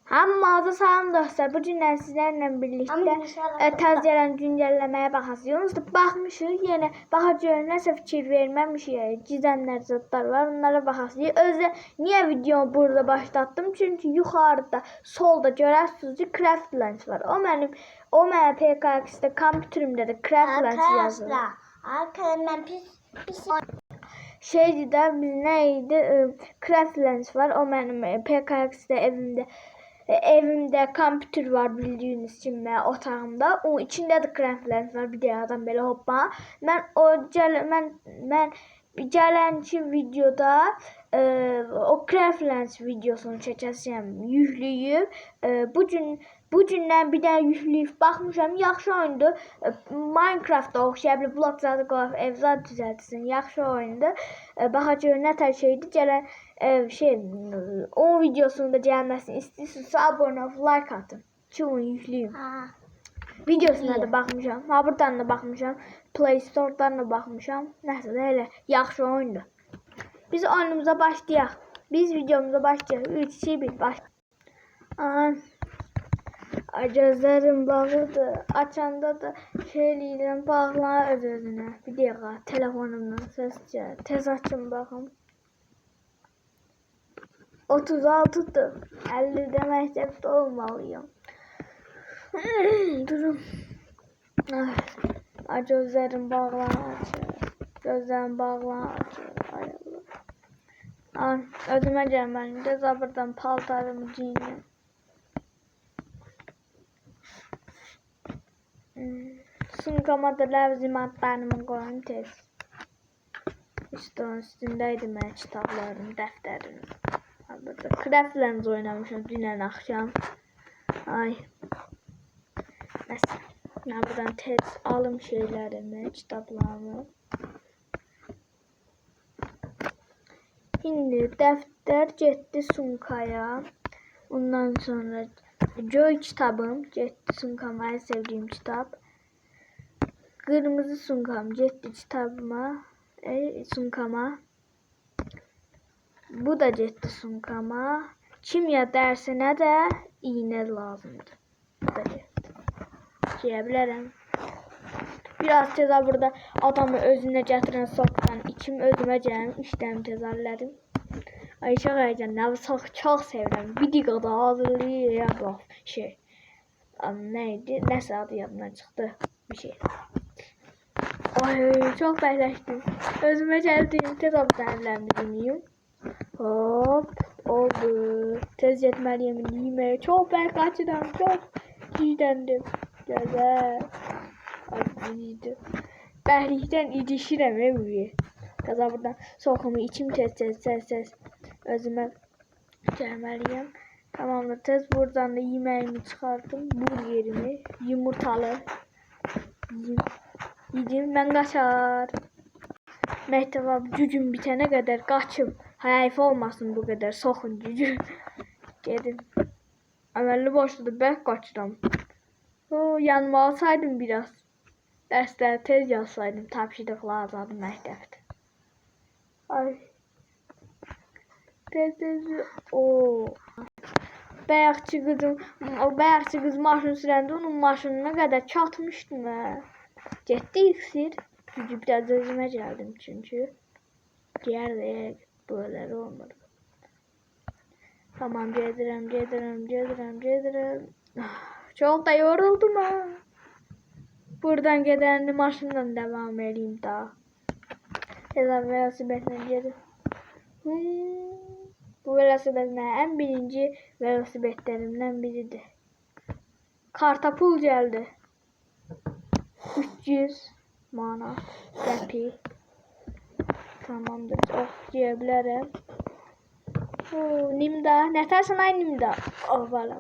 Hammaza salam dostlar. Bu gündən sizlərlə birlikdə təzələn güncəlləməyə baxacağıq. Baxmışıq, yenə baxacağıq, nəsə fikir verməmişik. Gizlənlər zətlər var, onlara baxacağıq. Özdə niyə videomu burada başlatdım? Çünki yuxarıda, solda görərsiniz ki, Craftlands var. O mənim PKX-də, kompüterimdə də Craftlands yazılır. Arkadaşlar pis Şeydi də, biz nə idi? Craftlands var. O mənim PKX-də evimdə kompüter var bildiyiniz kimi otağımda. O içində də Craftlands var. Bir də adam belə hoppa. Mən gələnki videoda o Craftlands videosunu çəkəcəm, yükləyib. Bu gündən bir dənə yükləyib baxmışam. Yaxşı oyundur. Minecraftda oxşaya bilər. Blok zadı qoyub ev zad düzəltsin. Yaxşı oyundur. Baxacağıq nə tər şeydir. Gələn o videosunu da gəlməsini istəyirsinizsə abunə olub like atın ki onu yükləyim. Videosuna da baxmışam. Buradan da baxmışam. Play Store'dan da baxmışam. Nəsə də elə yaxşı oyundur. Biz oyunumuza başlayaq. Biz videomuza başlayaq. 3, 2, 1 başlayaq. Gözlərim bağlıdır. Açanda da şeyləyirəm, bağlanır öz-özünə. Bir dəqiqə, telefonumdan səs gəlir. Tez açın baxım. 36'dır. 50'de məktəbdə olmalıyım. Durum. Gözlərim bağlanır. Gözlərim bağlanır. Özümə gəlməliyim də zabırdan paltarımı giyinim. Sumkama da ləvzimatlarımı qoyum tez. İşte onun üstündəydi mən kitablarım, dəftərim. Burada Craftlands oynamışam dünən axşam. Ay. Nəsə. Buradan tez alım şeylərimi, kitablarımı. Şimdi dəftər getdi sumkaya. Ondan sonra göy kitabım getdi sumkama, en sevdiğim kitap. Kırmızı sumkam getdi kitabıma, sumkama. Bu da getdi sumkama. Kimya dərsinə də iynə lazımdır. Bu da getdi. Giyə bilərəm. Biraz tez burada adamı özünə gətirən sokdan içim özümə gələm, işlərim tez hallərim. Ay çox həyəcanlı, çox sevirəm. Bir dəqiqədə hazırlayıb neydi? Nəsə adı yadımdan çıxdı. Bir şey. Ay çox bəkləşdim. Özümə gəldim, tez abdənlərimi dinləyim. Hop, oldu. Tez getməliyim yeməyə. Çox bərk açıram, çox gizləndim. Gözəl. Acıydı. Bərlikdən idişirəm evi. Qaza buradan soxumu içim tez. Özümə gəlməliyim. Tamamdır, tez buradan da yeməyimi çıxardım. Burgerimi, yumurtalı. Yedim, mən qaçar. Məktəbə gücüm bitənə qədər qaçım. Həyif olmasın bu qədər, soxun gücü. Gedim. Əməlli başladı, bərk qaçıram. Yanıma alsaydım biraz. Dərsləri tez yazsaydım, tapşırıqlar azadı məktəbdə. Ay. Tez. Bəyəkçi qız maşın sürəndə onun maşınına qədər çatmışdım. Getdi iksir. Gücü biraz özümə gəldim çünki. Deyərdik, böyle olmadı. Tamam, gedirəm. Çox da yoruldum ha. Buradan gedəndə maşınla devam edeyim daha. Tezən velosipedlə gedim. Bu velosiped ən birinci velosipedlərimdən biridir. Kartapul gəldi. 300 manat qəpi. Tamamdır. Giyə bilərəm. Nimda. Nətərsən ay Nimda? Valla.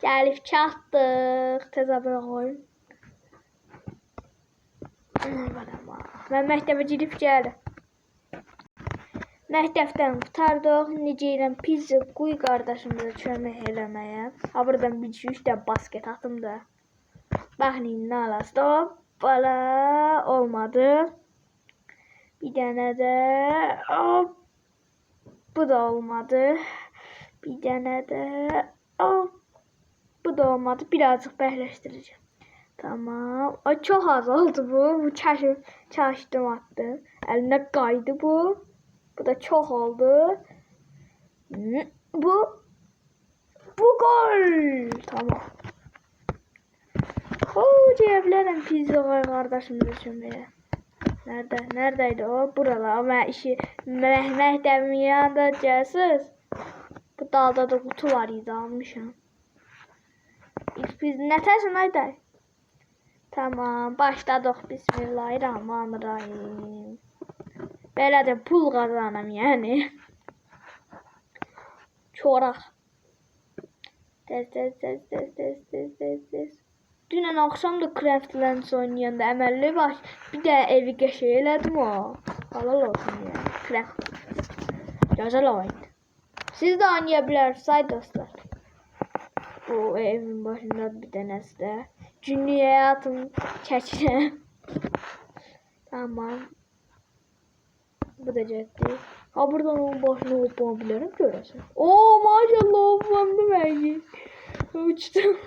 Gəlib çatdıq. Tez abunə qoyun. Mən məktəbə girib gəldim. Məktəbdən qurtardıq. Necə edirəm pizza qoy qardaşımıza kömək eləməyə. Buradan bir üç də basket atım da. Baxın nə alasın. Hoppala. Olmadı. Bir dənə də. Hop. Bu da olmadı. Bir tane de. Oh, bu da olmadı. Birazcık birleştireceğim. Tamam. Ay, çok az oldu bu. Bu çalıştım attım. Eline kaydı bu. Bu da çok oldu. Bu gol. Tamam. Diyebilirim pizza var kardeşimiz için böyle. Neredeydi o? Buralar. Ama işi Mehmet'in yanında cəsiz. Bu dalda da kutu var idi, almışam. Biz nətəsən ayday? Tamam, başladıq. Bismillahirrahmanirrahim. Belə də pul qazanım yəni. Çoraq. Tez. Dünən axşam da Craftlands oynayanda əməlli baş bir də evi qəşəng elədim o. Halal olsun yəni. Craftlands. Gözəl oyundur. Siz də oynaya bilərsiniz dostlar. Bu evin başında bir dənəsi də. Günlük həyatım çəkirəm. Tamam. Bu da getdi. Ha, buradan onun başına hoppa bilirim görəsən. Oo, maşallah hoppandım əyi. Uçdum.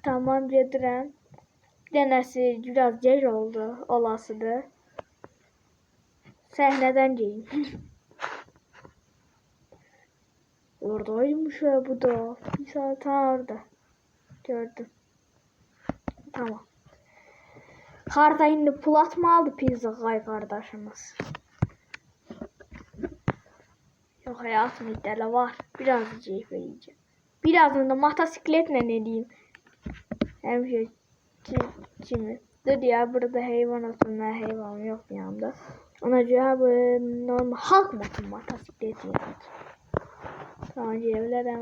Tamam, gedirəm. Bir dənəsi biraz gec oldu, olasıdır. Səhnədən geyim. Oradaymış ya bu da. Bir saat orada. Gördüm. Tamam. Karda indi pul atmalıdı pizza qay kardeşimiz. Yok, hayatım iddialı var. Biraz yiyip vereceğim. Birazını da motosikletle edeyim. Hem şey kimi. Dur ya, burada hayvan olsun. Hayvan yok yanımda. Ona göre bu normal halk motosikleti yani. Tamam, diyebilirim.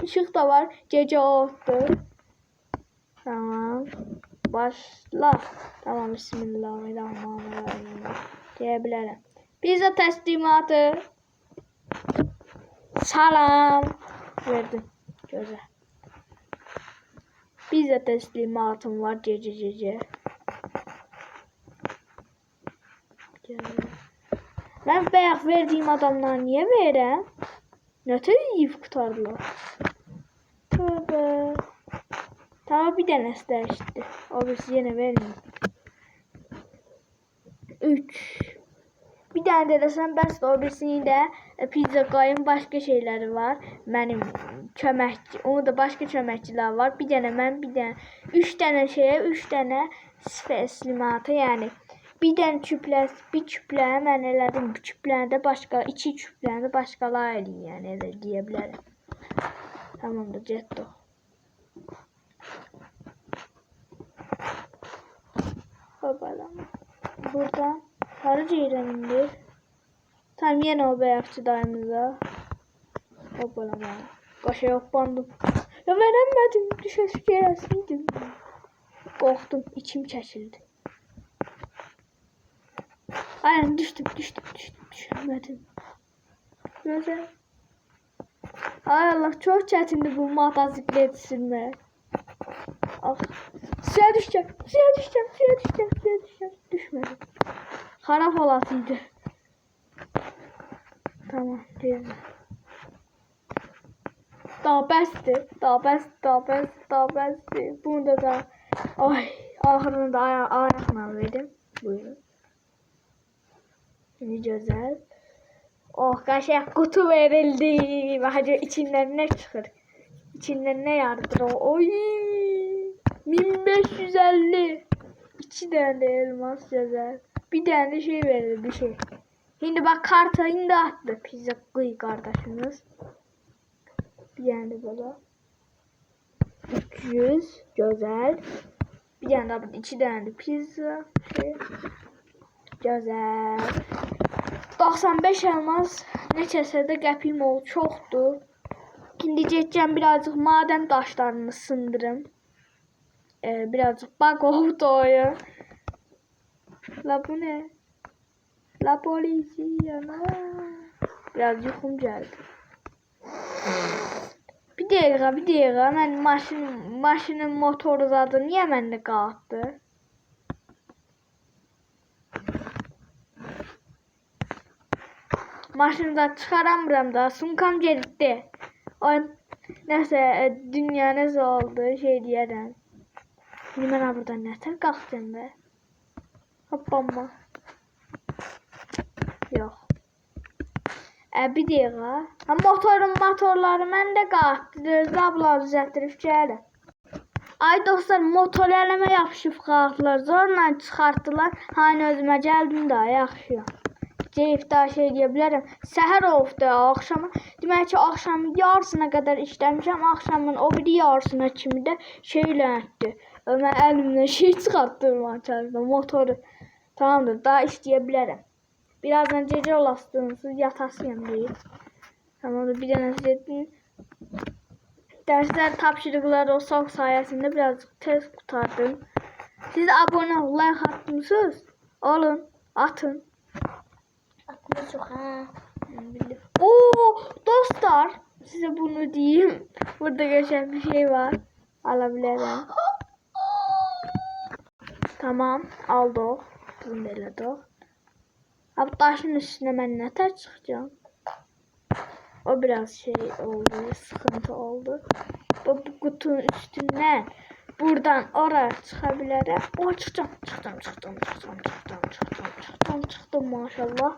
Işık da var. Gece oldu. Tamam. Başla. Tamam, bismillahirrahmanirrahim. Diyebilirim. Pizza teslimatı. Salam. Verdim. Güzel. Pizza teslimatım var gece. Ben bayaq verdiğim adamlar niye verəm? Nətər yiyib qutardılar? Tövbe. Tamam, bir dənəsi dəyişdi. O birisi yenə verməyim. 3. Bir dənə də desəm bəs o birisinin də pizza qayın başqa şeyləri var. Mənim köməkçi, onu da başqa köməkçilər var. Bir dənə mən, bir dənə 3 dənə şeyə 3 dənə teslimatı, yəni bir dənə bir küpləyə mən elədim. Bir küpləni də başqa, 2 küpləni də başqalar eləyir, yəni elə deyə bilərəm. Tamamdır, getdi. Hoppala. Buradan harca iğrenimdir. Tam yenə o bəyəkçi dayımıza. Hoppala. Qaşa hoppandım. Ya verəmədim, düşəsi gələsiydim. Qorxdum, içim çəkildi. Aynen düştüm. Düşemedim. Güzel. Ay Allah, çok çetindi bu motosiklet sürme. Ah. Suya düşeceğim. Düşmedim. Harap olasıydı. Tamam, değil. Daha bəsdir. Bunu da ay, ahırını da ayaqla verdim. Buyurun. Şimdi güzel. Oh, kaşık kutu verildi. Bakacağım içinden ne çıkır. İçinden ne yardır o. Oy. 1550. 2 tane elmas güzel. Bir tane de şey verildi, bir şey. Şimdi bak karta indi attı. Pizza kıy kardeşimiz. Bir tane de böyle. 300. Güzel. Bir tane daha 2 tane de pizza. Şey. Güzel. 95 elmas. Neçəsə də qəpiyim oldu, çoxdur. İndi gedəcəm birazcık maden daşlarını sındırım. Birazcık bug oldu oyun. La bu ne? La polisiya. Biraz yuxum gəldi. Bir dəqiqə. Mən maşının motoru zadı niyə məndə qalxdı? Maşında çıxaramıram da. Sumkam gedibdi. Ay, nəsə dünya nəsə oldu şey deyərəm. Şimdi mən buradan nətər qalxacağım be? Hoppamma. Yox. Bir dəqiqə. Motorları məndə qalxdı. Zablar düzəltdirib gəlir. Ay dostlar, motor eləmə yapışıb qalxdılar. Zorla çıxartdılar. Hani özümə gəldim də, yaxşı. Ceyf daha şey deyə bilərəm. Səhər oldu axşama. Demək ki, axşamın yarısına qədər işləmişəm. Axşamın o biri yarısına kimi də şey lənətdir. Mən əlimdən şey çıxartdırmaya çalışdım. Motoru. Tamamdır, daha işləyə bilərəm. Birazdan gecə olasınız, yatasıyam deyil. Tamamdır, bir dənə sizin dərslər tapşırıqları o sağ sayəsində birazcık tez qutardım. Siz abunə ol, like atmışsınız. Olun, atın. Atmışıq ha. Oo, dostlar, size bunu diyeyim. Burada geçen bir şey var. Alabilirim. Tamam, aldık. Bunu da elədik. Abi taşın üstüne ben nətər çıxacağım? O biraz şey oldu, sıkıntı oldu. Bu kutunun üstünden buradan oraya çıkabilirim. O çıktım maşallah.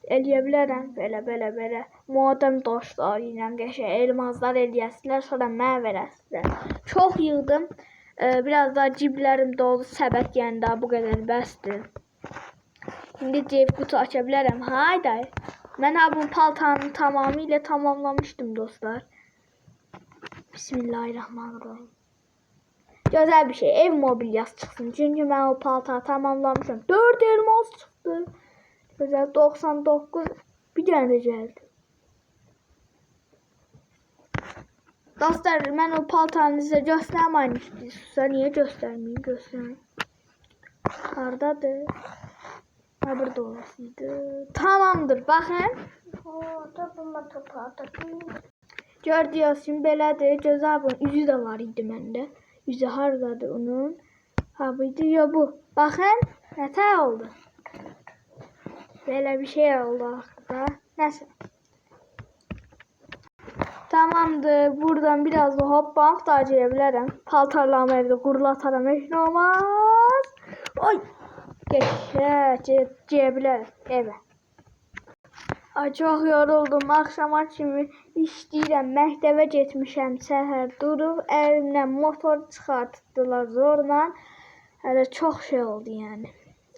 Eləyə bilərəm, belə. Madəm dostlar ilə qəşəng elmazlar eləyəsilər, sonra mənə verəsilər. Çox yığdım. Biraz daha ciblərim doldu, səbət yəni daha bu qədər bəsdir. İndi ceyb qutu aça bilərəm. Hayday. Mən bu paltanı tamamilə tamamlamışdım dostlar. Bismillahirrahmanirrahim. Gözəl bir şey, ev mobilyası çıxsın. Çünki mən o paltanı tamamlamışım. 4 elmas çıxdı. Güzel, 99 bir tane de geldi. Dostlar, mən o paltanı sizə göstərməmişdim. Niyə göstərməyim? Göstərməyim. Haradadır? Ha, burada olasıydı. Tamamdır, baxın. Gördüyünüz kimi belədir. Gözəl bu. Üzü də var idi məndə. Üzü haradadır onun? Ha, buydu ya bu. Baxın, nətər oldu? Böyle bir şey oldu aslında. Neyse. Tamamdır. Buradan biraz da hoppanıp da acıyabilirim. Paltarlarımı evde kurulatarım. Hiç olmaz. Oy. Geçebilirim eve. Ay çok yoruldum. Akşama kimi işləyirəm. Məktəbə getmişəm. Səhər durub əlimdən motor çıxartdılar zorla. Hələ çox şey oldu yani.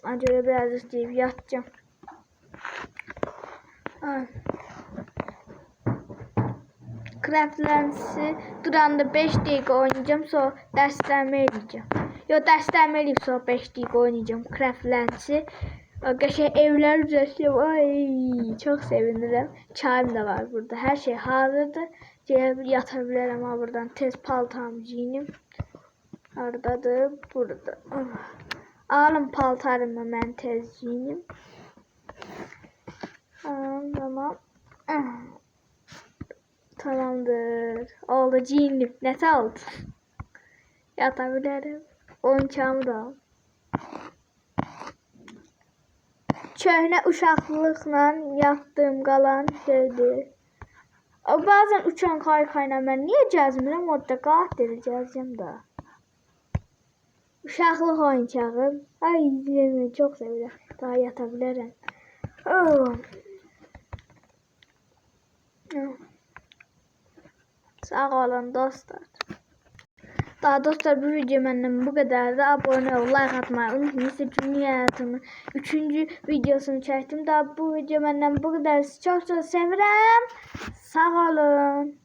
Acaba biraz istəyib yatacağım. Craftlands'i duranda 5 dəqiqə oynayacağım, sonra dərslərimi eləyəcəm. Yox, dərslərimi eləyib sonra 5 dəqiqə oynayacağım Craftlands'i. Qəşəng evlər düzəltdim. Ay, çox sevinirəm. Çayım da var burada. Hər şey hazırdır. Gəlib yata bilərəm buradan. Tez paltarımı giyinim. Haradadır? Burada. Alın paltarımı mən tez giyinim. Tamam. Tamamdır. Oldu, giyindim. Nətə oldu? Yata bilərəm. Oyuncağımı da al. Köhnə uşaqlıqla yatdığım qalan şeydir. Bazen uçan kaykayla mən niyə gəzmirəm? Orada qatil gəzəcəm da. Uşaqlıq oyuncağım. Ay, çox sevirəm. Daha yata bilərəm. Sağ olun dostlar. Daha dostlar, bu video məndən bu qədərdir. Abone ol, like atmayı unutmayın. Size günlük həyatımın 3-cü videosunu çəkdim. Daha bu video məndən bu qədər. Sizi çox sevirəm. Sağ olun.